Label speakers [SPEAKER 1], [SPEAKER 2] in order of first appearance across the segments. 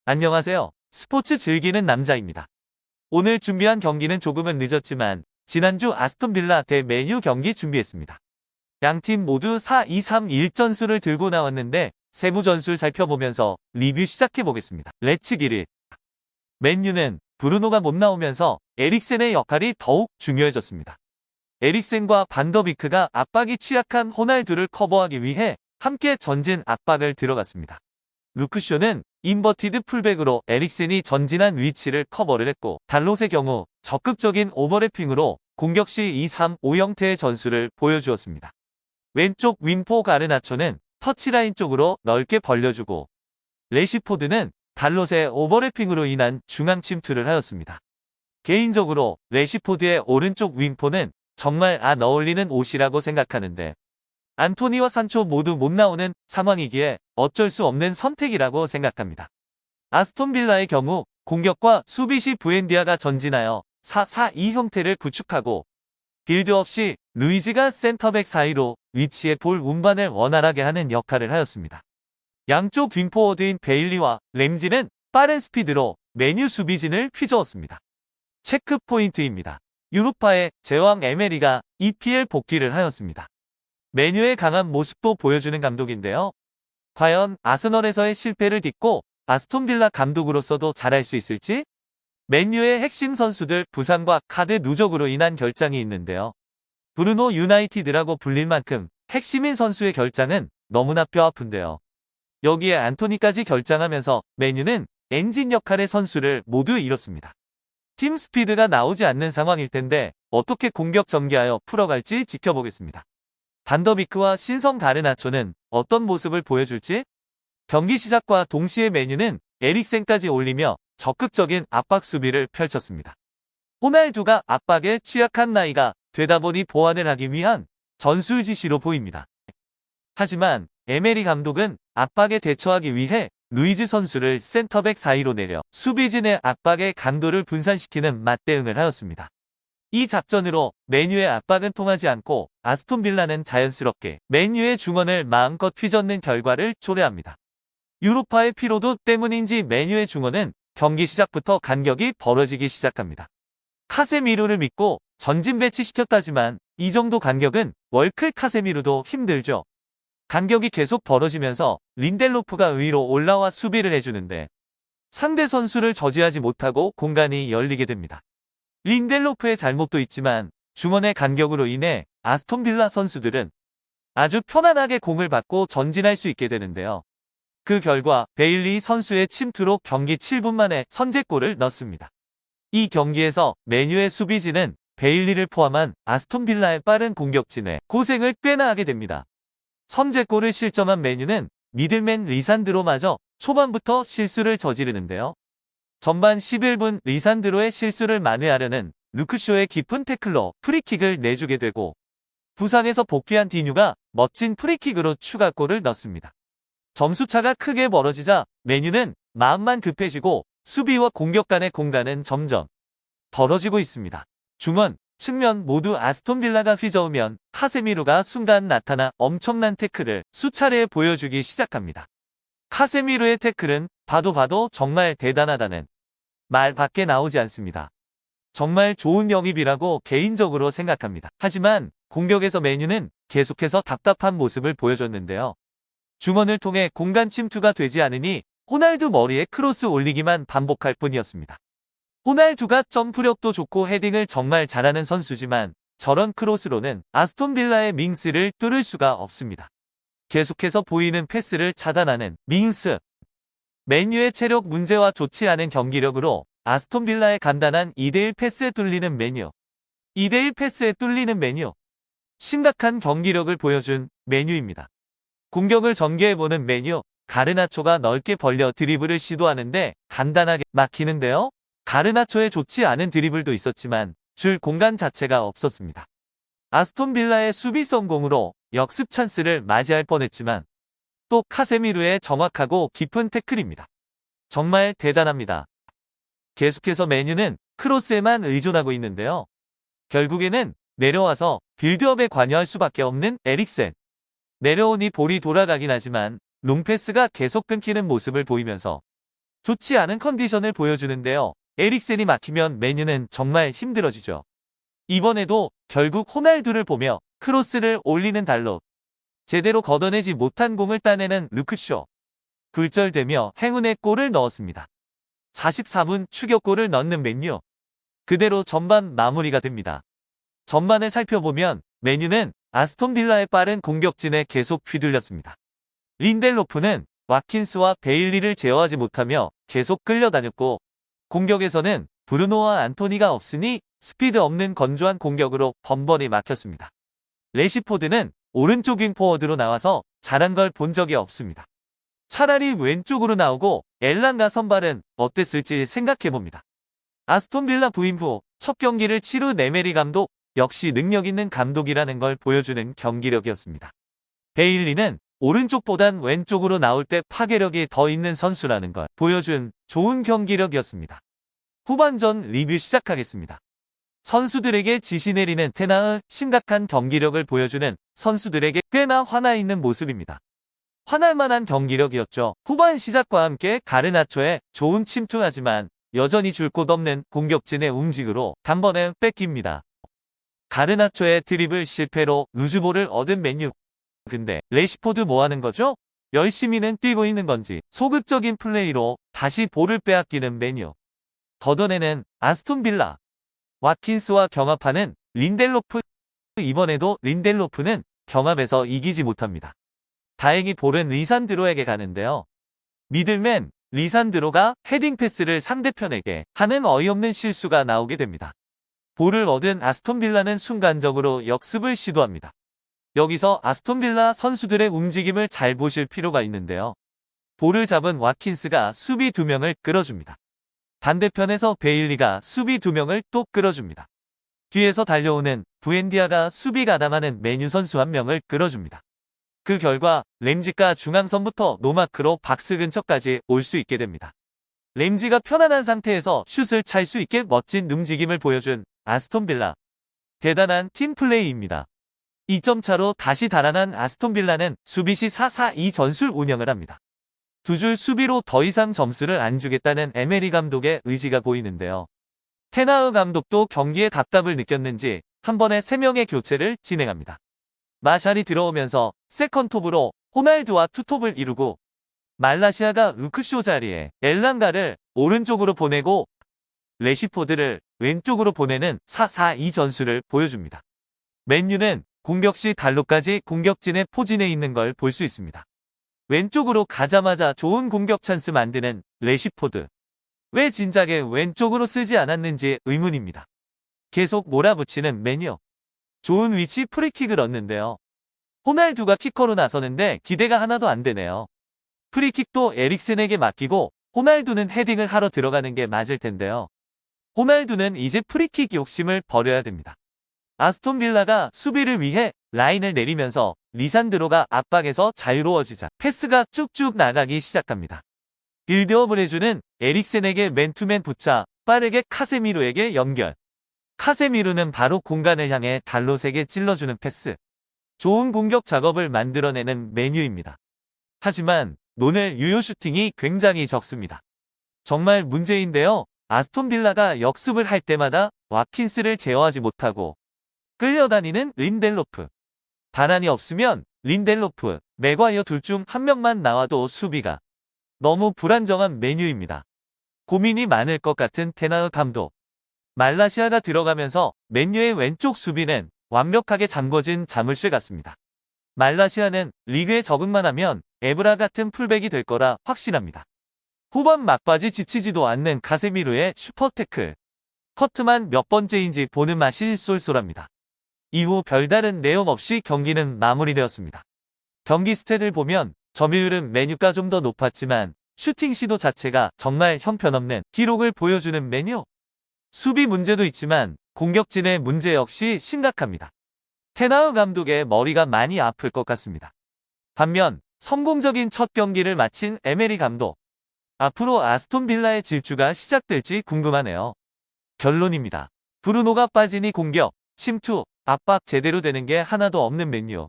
[SPEAKER 1] 안녕하세요. 스포츠 즐기는 남자입니다. 오늘 준비한 경기는 조금은 늦었지만 지난주 아스톤 빌라 대 맨유 경기 준비했습니다. 양팀 모두 4-2-3-1 전술을 들고 나왔는데 세부 전술 살펴보면서 리뷰 시작해보겠습니다. 렛츠 기릿. 맨유는 브루노가 못 나오면서 에릭센의 역할이 더욱 중요해졌습니다. 에릭센과 반더비크가 압박이 취약한 호날두를 커버하기 위해 함께 전진 압박을 들어갔습니다. 루크쇼는 인버티드 풀백으로 에릭센이 전진한 위치를 커버를 했고, 달롯의 경우 적극적인 오버래핑으로 공격 시 2-3-5 형태의 전술을 보여주었습니다. 왼쪽 윙포 가르나초는 터치라인 쪽으로 넓게 벌려주고, 레시포드는 달롯의 오버래핑으로 인한 중앙 침투를 하였습니다. 개인적으로 레시포드의 오른쪽 윙포는 정말 안 어울리는 옷이라고 생각하는데, 안토니와 산초 모두 못 나오는 상황이기에 어쩔 수 없는 선택이라고 생각합니다. 아스톤 빌라의 경우 공격과 수비 시 부엔디아가 전진하여 4-4-2 형태를 구축하고, 빌드업 시 루이지가 센터백 사이로 위치에 볼 운반을 원활하게 하는 역할을 하였습니다. 양쪽 윙포워드인 베일리와 램지는 빠른 스피드로 맨유 수비진을 휘저었습니다. 체크 포인트입니다. 유로파의 제왕 에메리가 EPL 복귀를 하였습니다. 맨유의 강한 모습도 보여주는 감독인데요. 과연 아스널에서의 실패를 딛고 아스톤 빌라 감독으로서도 잘할 수 있을지? 맨유의 핵심 선수들 부상과 카드 누적으로 인한 결장이 있는데요. 브루노 유나이티드라고 불릴 만큼 핵심인 선수의 결장은 너무나 뼈아픈데요. 여기에 안토니까지 결장하면서 맨유는 엔진 역할의 선수를 모두 잃었습니다. 팀 스피드가 나오지 않는 상황일 텐데 어떻게 공격 전개하여 풀어갈지 지켜보겠습니다. 반더비크와 신성 가르나초는 어떤 모습을 보여줄지? 경기 시작과 동시에 맨유는 에릭센까지 올리며 적극적인 압박 수비를 펼쳤습니다. 호날두가 압박에 취약한 나이가 되다 보니 보완을 하기 위한 전술 지시로 보입니다. 하지만 에메리 감독은 압박에 대처하기 위해 루이즈 선수를 센터백 사이로 내려 수비진의 압박의 강도를 분산시키는 맞대응을 하였습니다. 이 작전으로 맨유의 압박은 통하지 않고 아스톤 빌라는 자연스럽게 맨유의 중원을 마음껏 휘젓는 결과를 초래합니다. 유로파의 피로도 때문인지 맨유의 중원은 경기 시작부터 간격이 벌어지기 시작합니다. 카세미로를 믿고 전진 배치시켰다지만 이 정도 간격은 월클 카세미로도 힘들죠. 간격이 계속 벌어지면서 린델로프가 위로 올라와 수비를 해주는데 상대 선수를 저지하지 못하고 공간이 열리게 됩니다. 린델로프의 잘못도 있지만 중원의 간격으로 인해 아스톤 빌라 선수들은 아주 편안하게 공을 받고 전진할 수 있게 되는데요. 그 결과 베일리 선수의 침투로 경기 7분 만에 선제골을 넣습니다. 이 경기에서 맨유의 수비진은 베일리를 포함한 아스톤 빌라의 빠른 공격진에 고생을 꽤나 하게 됩니다. 선제골을 실점한 맨유는 미들맨 리산드로마저 초반부터 실수를 저지르는데요. 전반 11분 리산드로의 실수를 만회하려는 루크쇼의 깊은 태클로 프리킥을 내주게 되고, 부상에서 복귀한 디뉴가 멋진 프리킥으로 추가골을 넣습니다. 점수차가 크게 멀어지자 맨유는 마음만 급해지고 수비와 공격 간의 공간은 점점 벌어지고 있습니다. 중원, 측면 모두 아스톤 빌라가 휘저으면 카세미로가 순간 나타나 엄청난 태클을 수차례 보여주기 시작합니다. 카세미로의 태클은 봐도 정말 대단하다는 말밖에 나오지 않습니다. 정말 좋은 영입이라고 개인적으로 생각합니다. 하지만 공격에서 맨유는 계속해서 답답한 모습을 보여줬는데요. 중원을 통해 공간 침투가 되지 않으니 호날두 머리에 크로스 올리기만 반복할 뿐이었습니다. 호날두가 점프력도 좋고 헤딩을 정말 잘하는 선수지만 저런 크로스로는 아스톤 빌라의 밍스를 뚫을 수가 없습니다. 계속해서 보이는 패스를 차단하는 밍스. 맨유의 체력 문제와 좋지 않은 경기력으로 아스톤 빌라의 간단한 2대1 패스에 뚫리는 맨유. 2대1 패스에 뚫리는 맨유. 심각한 경기력을 보여준 맨유입니다. 공격을 전개해보는 맨유. 가르나초가 넓게 벌려 드리블을 시도하는데 간단하게 막히는데요. 가르나초의 좋지 않은 드리블도 있었지만 줄 공간 자체가 없었습니다. 아스톤 빌라의 수비 성공으로 역습 찬스를 맞이할 뻔했지만 또 카세미르의 정확하고 깊은 태클입니다. 정말 대단합니다. 계속해서 맨유는 크로스에만 의존하고 있는데요. 결국에는 내려와서 빌드업에 관여할 수밖에 없는 에릭센. 내려오니 볼이 돌아가긴 하지만 롱패스가 계속 끊기는 모습을 보이면서 좋지 않은 컨디션을 보여주는데요. 에릭센이 막히면 메뉴는 정말 힘들어지죠. 이번에도 결국 호날두를 보며 크로스를 올리는 달로 제대로 걷어내지 못한 공을 따내는 루크쇼. 굴절되며 행운의 골을 넣었습니다. 44분 추격골을 넣는 맨유. 그대로 전반 마무리가 됩니다. 전반을 살펴보면 맨유는 아스톤 빌라의 빠른 공격진에 계속 휘둘렸습니다. 린델로프는 와킨스와 베일리를 제어하지 못하며 계속 끌려다녔고 공격에서는 브루노와 안토니가 없으니 스피드 없는 건조한 공격으로 번번이 막혔습니다. 레시포드는 오른쪽 윙포워드로 나와서 잘한 걸 본 적이 없습니다. 차라리 왼쪽으로 나오고 엘랑가 선발은 어땠을지 생각해봅니다. 아스톤 빌라 부임 후 첫 경기를 치루 네메리 감독 역시 능력 있는 감독이라는 걸 보여주는 경기력이었습니다. 베일리는 오른쪽보단 왼쪽으로 나올 때 파괴력이 더 있는 선수라는 걸 보여준 좋은 경기력이었습니다. 후반전 리뷰 시작하겠습니다. 선수들에게 지시 내리는 테나의 심각한 경기력을 보여주는 선수들에게 꽤나 화나 있는 모습입니다. 화날 만한 경기력이었죠. 후반 시작과 함께 가르나초의 좋은 침투하지만 여전히 줄 곳 없는 공격진의 움직으로 단번에 뺏깁니다. 가르나초의 드리블 실패로 루즈볼을 얻은 맨유. 근데 레시포드 뭐하는 거죠? 열심히는 뛰고 있는 건지 소극적인 플레이로 다시 볼을 빼앗기는 맨유. 걷어내는 아스톤 빌라. 와킨스와 경합하는 린델로프. 이번에도 린델로프는 경합에서 이기지 못합니다. 다행히 볼은 리산드로에게 가는데요. 미들맨 리산드로가 헤딩 패스를 상대편에게 하는 어이없는 실수가 나오게 됩니다. 볼을 얻은 아스톤 빌라는 순간적으로 역습을 시도합니다. 여기서 아스톤 빌라 선수들의 움직임을 잘 보실 필요가 있는데요. 볼을 잡은 와킨스가 수비 2명을 끌어줍니다. 반대편에서 베일리가 수비 2명을 또 끌어줍니다. 뒤에서 달려오는 부엔디아가 수비 가담하는 메뉴 선수 1명을 끌어줍니다. 그 결과 램지가 중앙선부터 노마크로 박스 근처까지 올 수 있게 됩니다. 램지가 편안한 상태에서 슛을 찰 수 있게 멋진 움직임을 보여준 아스톤 빌라. 대단한 팀 플레이입니다. 2점 차로 다시 달아난 아스톤 빌라는 수비 시 4-4-2 전술 운영을 합니다. 두 줄 수비로 더 이상 점수를 안 주겠다는 에메리 감독의 의지가 보이는데요. 테나흐 감독도 경기에 답답을 느꼈는지 한 번에 3명의 교체를 진행합니다. 마샬이 들어오면서 세컨톱으로 호날두와 투톱을 이루고 말라시아가 루크쇼 자리에 엘랑가를 오른쪽으로 보내고 레시포드를 왼쪽으로 보내는 4-4-2 전술을 보여줍니다. 맨유는 공격 시 달로까지 공격진의 포진해 있는 걸 볼 수 있습니다. 왼쪽으로 가자마자 좋은 공격 찬스 만드는 레시포드. 왜 진작에 왼쪽으로 쓰지 않았는지 의문입니다. 계속 몰아붙이는 맨유. 좋은 위치 프리킥을 얻는데요. 호날두가 키커로 나서는데 기대가 하나도 안 되네요. 프리킥도 에릭센에게 맡기고 호날두는 헤딩을 하러 들어가는 게 맞을 텐데요. 호날두는 이제 프리킥 욕심을 버려야 됩니다. 아스톤 빌라가 수비를 위해 라인을 내리면서 리산드로가 압박에서 자유로워지자 패스가 쭉쭉 나가기 시작합니다. 빌드업을 해주는 에릭센에게 맨투맨 붙자 빠르게 카세미로에게 연결. 카세미로는 바로 공간을 향해 달롯에게 찔러주는 패스. 좋은 공격 작업을 만들어내는 맨유입니다. 하지만 노넬 유효 슈팅이 굉장히 적습니다. 정말 문제인데요. 아스톤 빌라가 역습을 할 때마다 와킨스를 제어하지 못하고 끌려다니는 린델로프. 반환이 없으면 린델로프, 맥과이어 둘 중 한 명만 나와도 수비가 너무 불안정한 맨유입니다. 고민이 많을 것 같은 테나흐 감독. 말라시아가 들어가면서 맨유의 왼쪽 수비는 완벽하게 잠궈진 자물쇠 같습니다. 말라시아는 리그에 적응만 하면 에브라 같은 풀백이 될 거라 확신합니다. 후반 막바지 지치지도 않는 카세미로의 슈퍼태클. 커트만 몇 번째인지 보는 맛이 쏠쏠합니다. 이후 별다른 내용 없이 경기는 마무리되었습니다. 경기 스탯을 보면 점유율은 맨유가 좀 더 높았지만 슈팅 시도 자체가 정말 형편없는 기록을 보여주는 맨유. 수비 문제도 있지만 공격진의 문제 역시 심각합니다. 테나흐 감독의 머리가 많이 아플 것 같습니다. 반면 성공적인 첫 경기를 마친 에메리 감독. 앞으로 아스톤 빌라의 질주가 시작될지 궁금하네요. 결론입니다. 브루노가 빠지니 공격, 침투, 압박 제대로 되는 게 하나도 없는 맨유.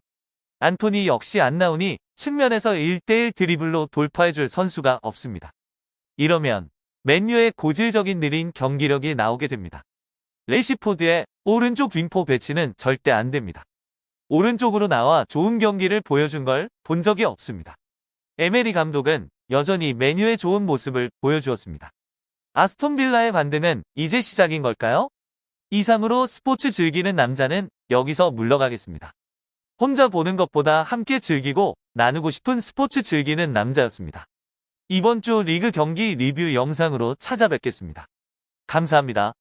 [SPEAKER 1] 안토니 역시 안 나오니 측면에서 1대1 드리블로 돌파해줄 선수가 없습니다. 이러면 맨유의 고질적인 느린 경기력이 나오게 됩니다. 레시포드의 오른쪽 윙포 배치는 절대 안 됩니다. 오른쪽으로 나와 좋은 경기를 보여준 걸 본 적이 없습니다. 에메리 감독은 여전히 맨유의 좋은 모습을 보여주었습니다. 아스톤 빌라의 반등은 이제 시작인 걸까요? 이상으로 스포츠 즐기는 남자는 여기서 물러가겠습니다. 혼자 보는 것보다 함께 즐기고 나누고 싶은 스포츠 즐기는 남자였습니다. 이번 주 리그 경기 리뷰 영상으로 찾아뵙겠습니다. 감사합니다.